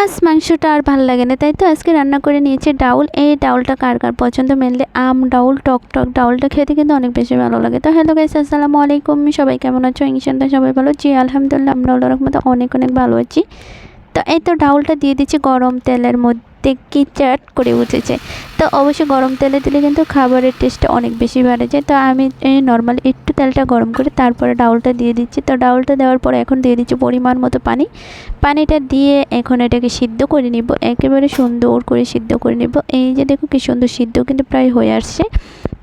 মাছ মাংসটা আর ভালো লাগে না, তাই তো আজকে রান্না করে নিয়েছি ডাউল। এই ডাউলটা কার কার পছন্দ, মেনলি আম ডাউল, টক টক ডাউলটা খেতে কিন্তু অনেক বেশি ভালো লাগে। তো হ্যালো গাইস, আসসালামু আলাইকুম। সবাই কেমন আছো? ইনশাআল্লাহ সবাই ভালো। জি আলহামদুলিল্লাহ, আমরা আল্লাহর রহমতে অনেক অনেক ভালো আছি। তো এই তো ডাউলটা দিয়ে দিচ্ছি গরম তেলের মধ্যে, কি চাট করে উঠেছে। তো অবশ্যই গরম তেলে দিলে কিন্তু খাবারের টেস্টটা অনেক বেশি বেড়ে যায়। তো আমি নর্মাল একটু তেলটা গরম করে তারপরে ডাউলটা দিয়ে দিচ্ছি। তো ডাউলটা দেওয়ার পরে এখন দিয়ে দিচ্ছি পরিমাণ মতো পানি। পানিটা দিয়ে এখন এটাকে সিদ্ধ করে নিব, একেবারে সুন্দর করে সিদ্ধ করে নিব। এই যে দেখো কি সুন্দর সিদ্ধ কিন্তু প্রায় হয়ে আসছে।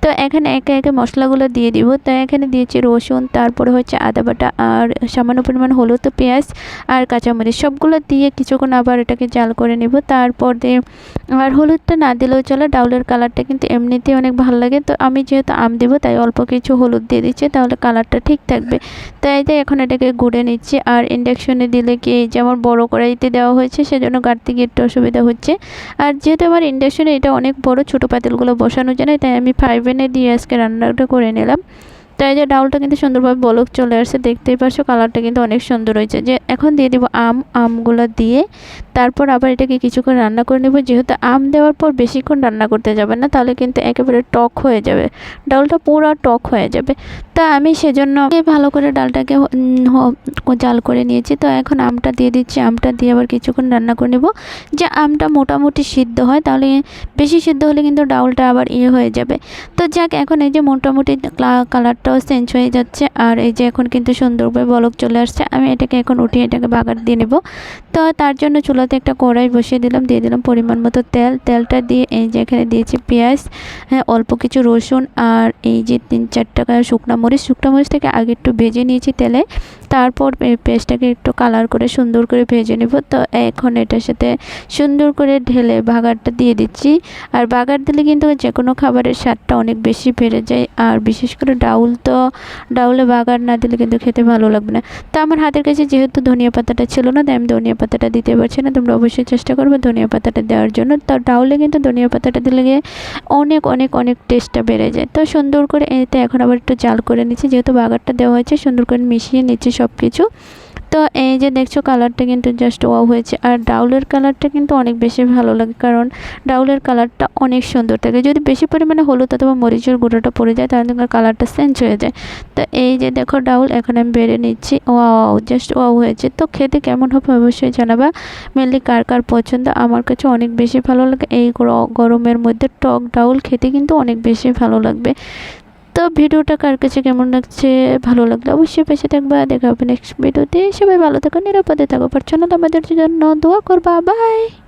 তো এখানে একে একে মশলাগুলো দিয়ে দিব। তো এখানে দিয়েছি রসুন, তারপরে হচ্ছে আদা বাটা, আর সামান্য পরিমাণ হলুদ, পেঁয়াজ আর কাঁচামরিচ, সবগুলো দিয়ে কিছুক্ষণ আবার এটাকে জাল করে নিব। তারপর দিয়ে আর হলুদটা না দিলেও চলে, ডাউলের কালারটা কিন্তু এমনিতেই অনেক ভালো লাগে। তো আমি যেহেতু আম দিব তাই অল্প কিছু হলুদ দিয়ে দিচ্ছি, তাহলে কালারটা ঠিক থাকবে। তাই যে এখন এটাকে গুঁড়ে নিচ্ছি। আর ইন্ডাকশনে দিলে কি যেমন বড় কড়াইতে দেওয়া হয়েছে, সেজন্য কাটতে গিয়ে একটু অসুবিধা হচ্ছে। আর যেহেতু আমার ইন্ডাকশনে এটা অনেক বড়, ছোটো পাতিলগুলো বসানো যায় না, তাই আমি 5 দিয়ে আজকে রান্নাটা করে নিলাম। তো এই যে ডাউলটা কিন্তু সুন্দরভাবে বলক চলে আসছে, দেখতেই পারছো কালারটা কিন্তু অনেক সুন্দর হয়েছে। যে এখন দিয়ে দিব আমগুলো দিয়ে তারপর আবার এটাকে কিছুক্ষণ রান্না করে নেব। যেহেতু আম দেওয়ার পর বেশিক্ষণ রান্না করতে যাবে না, তাহলে কিন্তু একেবারে টক হয়ে যাবে, ডালটা পুরো টক হয়ে যাবে। তো আমি সেজন্য ভালো করে ডালটাকে জাল করে নিয়েছি। তো এখন আমটা দিয়ে দিচ্ছি, আমটা দিয়ে আবার কিছুক্ষণ রান্না করে নেব। যে আমটা মোটামুটি সিদ্ধ হয়, তাহলে বেশি সিদ্ধ হলে কিন্তু ডাউলটা আবার হয়ে যাবে। তো যাক, এখন এই যে মোটামুটি কালারটাও চেঞ্জ হয়ে যাচ্ছে, আর এই যে এখন কিন্তু সুন্দরভাবে বলক চলে আসছে। আমি এটাকে এখন উঠিয়ে এটাকে বাগার দিয়ে নেব। তো তার জন্য চুলাতে একটা কড়াই বসিয়ে দিলাম, দিয়ে দিলাম পরিমাণ মতো তেলটা দিয়ে এই যে এখানে দিয়েছি পেঁয়াজ, হ্যাঁ অল্প কিছু রসুন, আর এই যে 3-4 টাকা শুকনা মরিচ থেকে আগে একটু ভেজে নিয়েছি তেলে। তারপর পেঁয়াজটাকে একটু কালার করে সুন্দর করে ভেজে নেব। তো এখন এটার সাথে সুন্দর করে ঢেলে বাগারটা দিয়ে দিচ্ছি। আর বাগার দিলে কিন্তু যে কোনো খাবারের স্বাদটা অনেক বেশি বেড়ে যায়। আর বিশেষ করে ডাউলে বাগার না দিলে কিন্তু খেতে ভালো লাগবে না। তো আমার হাতের কাছে যেহেতু ধনিয়া পাতাটা ছিল না, তাই আমি ধনিয়া পাতাটা দিতে পারছি না। তোমরা অবশ্যই চেষ্টা করবে ধনিয়া পাতাটা দেওয়ার জন্য। তো ডাউলে কিন্তু ধনিয়া পাতাটা দিলে গিয়ে অনেক অনেক অনেক টেস্টটা বেড়ে যায়। তো সুন্দর করে এতে এখন আবার একটু জাল করে নিচ্ছি, যেহেতু বাগারটা দেওয়া হয়েছে সুন্দর করে মিশিয়ে নিচ্ছি সব কিছু। তো এই যে দেখছো কালারটা কিন্তু জাস্ট ওয়াও হয়েছে। আর ডাউলের কালারটা কিন্তু অনেক বেশি ভালো লাগে, কারণ ডাউলের কালারটা অনেক সুন্দর থাকে। যদি বেশি পরিমাণে হলুদ অথবা মরিচের গুঁড়োটা পড়ে যায়, তাহলে কিন্তু কালারটা চেঞ্জ হয়ে যায়। তো এই যে দেখো ডাউল এখন আমি বেড়ে নিচ্ছি, ওয়াও জাস্ট ওয়াও হয়েছে। তো খেতে কেমন হবে অবশ্যই জানাবা, মেনলি কার কার পছন্দ। আমার কাছে অনেক বেশি ভালো লাগে, এই গরমের মধ্যে টক ডাউল খেতে কিন্তু অনেক বেশি ভালো লাগবে। তো ভিডিওটা কার কাছে কেমন লাগছে, ভালো লাগলে অবশ্যই পাশে থাকবা। দেখা হবে নেক্সট ভিডিওতে। সবাই ভালো থাকো, নিরাপদে থাকো, পরিচ্ছন্নতা আমাদের জন্য দোয়া করবা। বাই।